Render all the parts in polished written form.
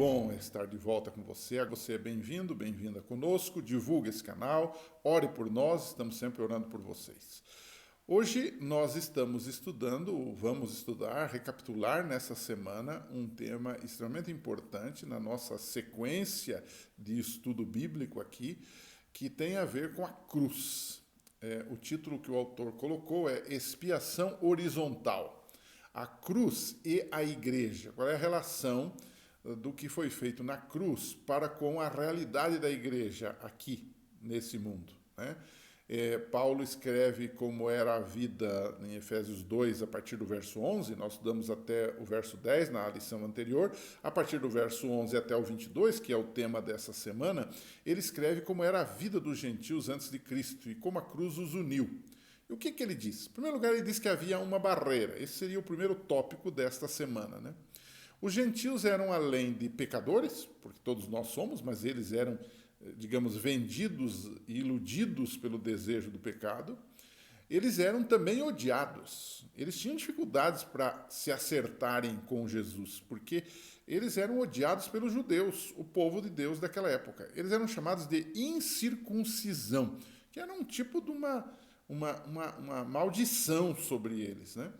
bom estar de volta com você. Você é bem-vindo, bem-vinda conosco. Divulgue esse canal, ore por nós, estamos sempre orando por vocês. Hoje nós estamos estudando, vamos estudar, recapitular nessa semana um tema extremamente importante na nossa sequência de estudo bíblico aqui, que tem a ver com a cruz. O título que o autor colocou é Expiação Horizontal. A cruz e a igreja. Qual é a relação do que foi feito na cruz para com a realidade da igreja aqui, nesse mundo, né? Paulo escreve como era a vida em Efésios 2, a partir do verso 11, nós estudamos até o verso 10 na lição anterior, a partir do verso 11 até o 22, que é o tema dessa semana, ele escreve como era a vida dos gentios antes de Cristo e como a cruz os uniu. E o que ele diz? Em primeiro lugar, ele diz que havia uma barreira, esse seria o primeiro tópico desta semana, né? Os gentios eram, além de pecadores, porque todos nós somos, mas eles eram, digamos, vendidos e iludidos pelo desejo do pecado, eles eram também odiados. Eles tinham dificuldades para se acertarem com Jesus, porque eles eram odiados pelos judeus, o povo de Deus daquela época. Eles eram chamados de incircuncisão, que era um tipo de uma maldição sobre eles, né?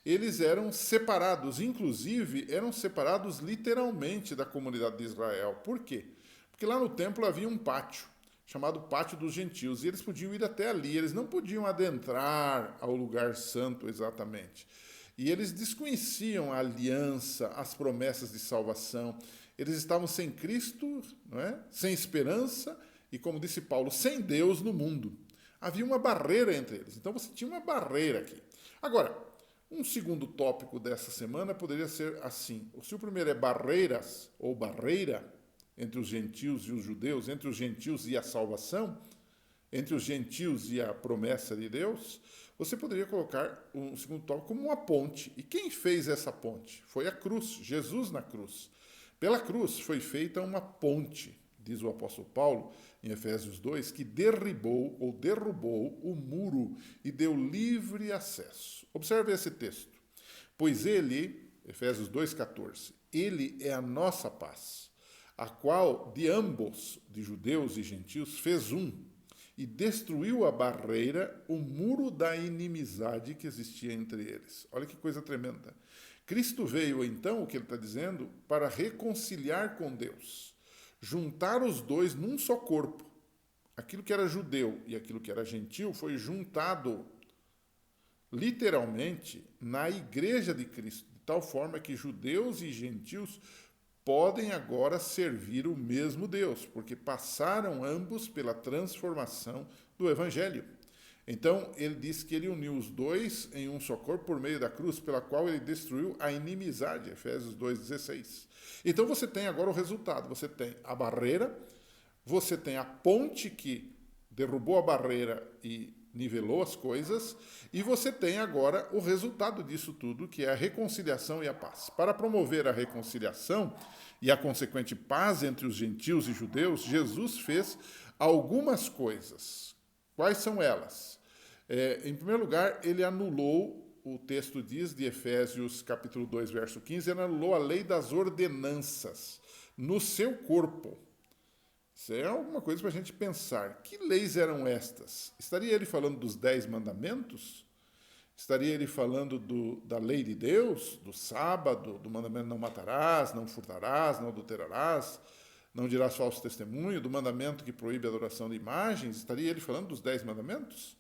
Eles eram separados, inclusive eram separados literalmente da comunidade de Israel. Por quê? Porque lá no templo havia um pátio, chamado Pátio dos Gentios, e eles podiam ir até ali, eles não podiam adentrar ao lugar santo exatamente. E eles desconheciam a aliança, as promessas de salvação, eles estavam sem Cristo, não é? Sem esperança e, como disse Paulo, sem Deus no mundo. Havia uma barreira entre eles, então você tinha uma barreira aqui. Agora, um segundo tópico dessa semana poderia ser assim: se o primeiro é barreiras ou barreira entre os gentios e os judeus, entre os gentios e a salvação, entre os gentios e a promessa de Deus, você poderia colocar um segundo tópico como uma ponte. E quem fez essa ponte? Foi a cruz, Jesus na cruz. Pela cruz foi feita uma ponte, diz o apóstolo Paulo, em Efésios 2, que derrubou o muro e deu livre acesso. Observe esse texto. Pois ele, Efésios 2,14, ele é a nossa paz, a qual de ambos, de judeus e gentios, fez um, e destruiu a barreira, o muro da inimizade que existia entre eles. Olha que coisa tremenda. Cristo veio, então, o que ele está dizendo, para reconciliar com Deus, juntar os dois num só corpo. Aquilo que era judeu e aquilo que era gentil foi juntado literalmente na igreja de Cristo, de tal forma que judeus e gentios podem agora servir o mesmo Deus, porque passaram ambos pela transformação do Evangelho. Então, ele diz que ele uniu os dois em um só corpo por meio da cruz, pela qual ele destruiu a inimizade, Efésios 2,16. Então, você tem agora o resultado, você tem a barreira, você tem a ponte que derrubou a barreira e nivelou as coisas, e você tem agora o resultado disso tudo, que é a reconciliação e a paz. Para promover a reconciliação e a consequente paz entre os gentios e judeus, Jesus fez algumas coisas. Quais são elas? Em primeiro lugar, ele anulou, o texto diz de Efésios capítulo 2, verso 15, ele anulou a lei das ordenanças no seu corpo. Isso é alguma coisa para a gente pensar. Que leis eram estas? Estaria ele falando dos 10 mandamentos? Estaria ele falando da lei de Deus, do sábado, do mandamento não matarás, não furtarás, não adulterarás, não dirás falso testemunho, do mandamento que proíbe a adoração de imagens? Estaria ele falando dos 10 mandamentos?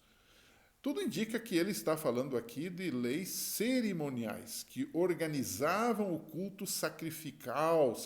Tudo indica que ele está falando aqui de leis cerimoniais, que organizavam o culto sacrificial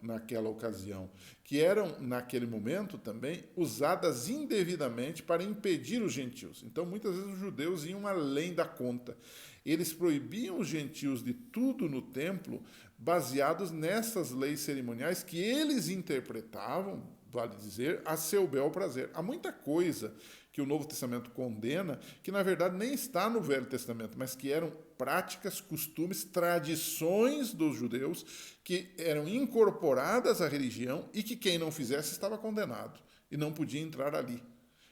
naquela ocasião, que eram, naquele momento também, usadas indevidamente para impedir os gentios. Então, muitas vezes os judeus iam além da conta. Eles proibiam os gentios de tudo no templo, baseados nessas leis cerimoniais que eles interpretavam, vale dizer, a seu bel prazer. Há muita coisa que o Novo Testamento condena, que na verdade nem está no Velho Testamento, mas que eram práticas, costumes, tradições dos judeus que eram incorporadas à religião e que quem não fizesse estava condenado e não podia entrar ali.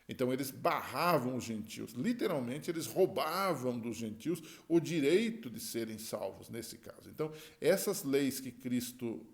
Então eles barravam os gentios, literalmente eles roubavam dos gentios o direito de serem salvos, nesse caso. Então, essas leis que Cristo,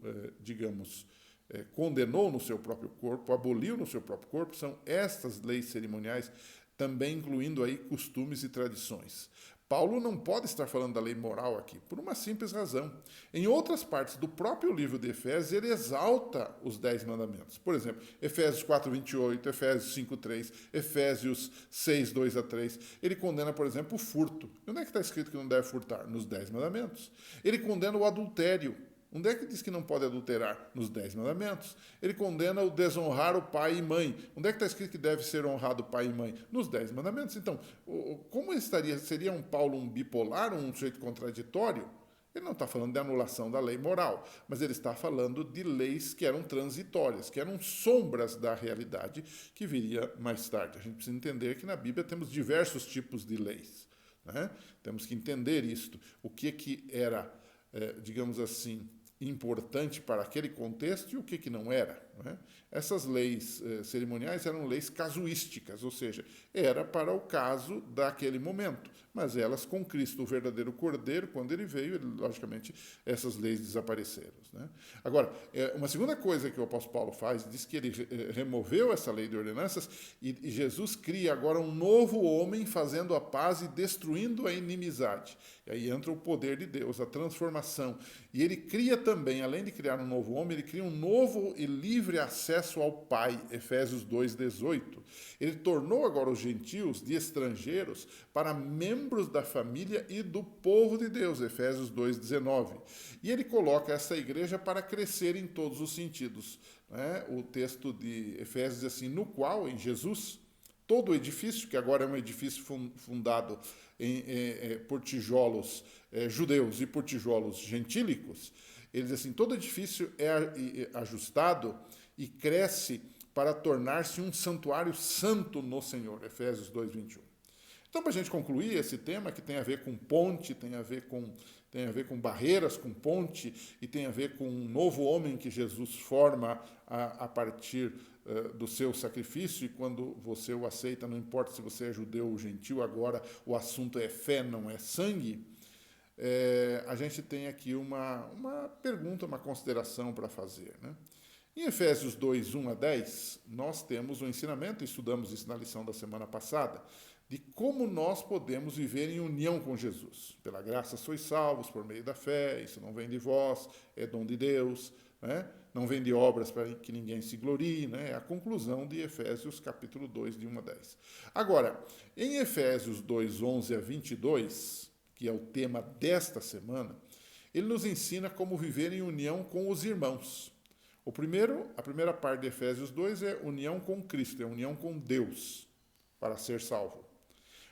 condenou no seu próprio corpo, aboliu no seu próprio corpo, são estas leis cerimoniais, também incluindo aí costumes e tradições. Paulo não pode estar falando da lei moral aqui, por uma simples razão. Em outras partes do próprio livro de Efésios, ele exalta os 10 mandamentos. Por exemplo, Efésios 4:28, Efésios 5:3, Efésios 6:2-3. Ele condena, por exemplo, o furto. E onde é que está escrito que não deve furtar? Nos 10 mandamentos. Ele condena o adultério. Onde é que diz que não pode adulterar? Nos 10 mandamentos. Ele condena o desonrar o pai e mãe. Onde é que está escrito que deve ser honrado o pai e mãe? Nos 10 mandamentos. Então, como seria um Paulo um bipolar, um sujeito contraditório? Ele não está falando de anulação da lei moral, mas ele está falando de leis que eram transitórias, que eram sombras da realidade que viria mais tarde. A gente precisa entender que na Bíblia temos diversos tipos de leis, né? Temos que entender isto. O que era, digamos assim, importante para aquele contexto e o que não era, né? Essas leis cerimoniais eram leis casuísticas, ou seja, era para o caso daquele momento, mas elas, com Cristo, o verdadeiro Cordeiro, quando ele veio, logicamente, essas leis desapareceram, né? Agora, uma segunda coisa que o apóstolo Paulo faz, diz que ele removeu essa lei de ordenanças e Jesus cria agora um novo homem fazendo a paz e destruindo a inimizade. E aí entra o poder de Deus, a transformação. E ele cria também, além de criar um novo homem, ele cria um novo e livre acesso ao Pai, Efésios 2:18. Ele tornou agora os gentios de estrangeiros para membros da família e do povo de Deus, Efésios 2:19. E ele coloca essa igreja para crescer em todos os sentidos, né? O texto de Efésios diz assim, no qual, em Jesus, todo o edifício, que agora é um edifício fundado por tijolos judeus e por tijolos gentílicos, ele diz assim, todo edifício é ajustado e cresce para tornar-se um santuário santo no Senhor, Efésios 2:21. Então, para a gente concluir esse tema, que tem a ver com ponte, tem a ver com barreiras, com ponte, e tem a ver com um novo homem que Jesus forma a partir do seu sacrifício, e quando você o aceita, não importa se você é judeu ou gentil, agora o assunto é fé, não é sangue, a gente tem aqui uma pergunta, uma consideração para fazer, né? Em Efésios 2:1-10, nós temos um ensinamento, estudamos isso na lição da semana passada, de como nós podemos viver em união com Jesus. Pela graça sois salvos por meio da fé, isso não vem de vós, é dom de Deus, né? Não vem de obras para que ninguém se glorie, né? É a conclusão de Efésios capítulo 2, de 1-10. Agora, em Efésios 2:11-22, que é o tema desta semana, ele nos ensina como viver em união com os irmãos. A primeira parte de Efésios 2 é união com Cristo, é união com Deus, para ser salvo.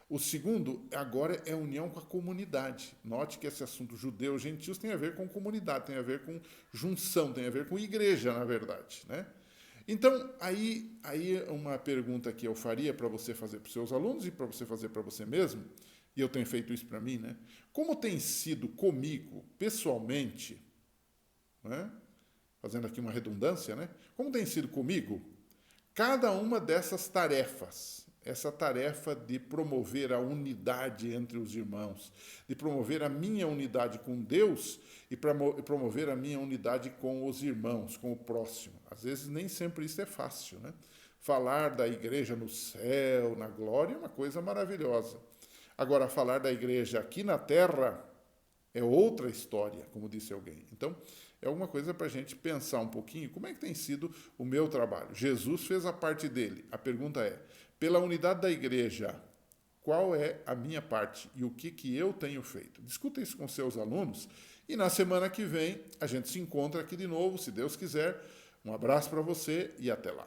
O segundo, agora, é união com a comunidade. Note que esse assunto judeus, gentios, tem a ver com comunidade, tem a ver com junção, tem a ver com igreja, na verdade, né? Então, aí uma pergunta que eu faria para você fazer para os seus alunos e para você fazer para você mesmo, e eu tenho feito isso para mim, né? Como tem sido comigo, pessoalmente, né? Fazendo aqui uma redundância, né? Como tem sido comigo, cada uma dessas tarefas, essa tarefa de promover a unidade entre os irmãos, de promover a minha unidade com Deus e promover a minha unidade com os irmãos, com o próximo. Às vezes nem sempre isso é fácil, né? Falar da igreja no céu, na glória, é uma coisa maravilhosa. Agora, falar da igreja aqui na terra é outra história, como disse alguém. Então, é alguma coisa para a gente pensar um pouquinho como é que tem sido o meu trabalho. Jesus fez a parte dele. A pergunta é, pela unidade da igreja, qual é a minha parte e o que eu tenho feito? Discuta isso com seus alunos e na semana que vem a gente se encontra aqui de novo, se Deus quiser. Um abraço para você e até lá.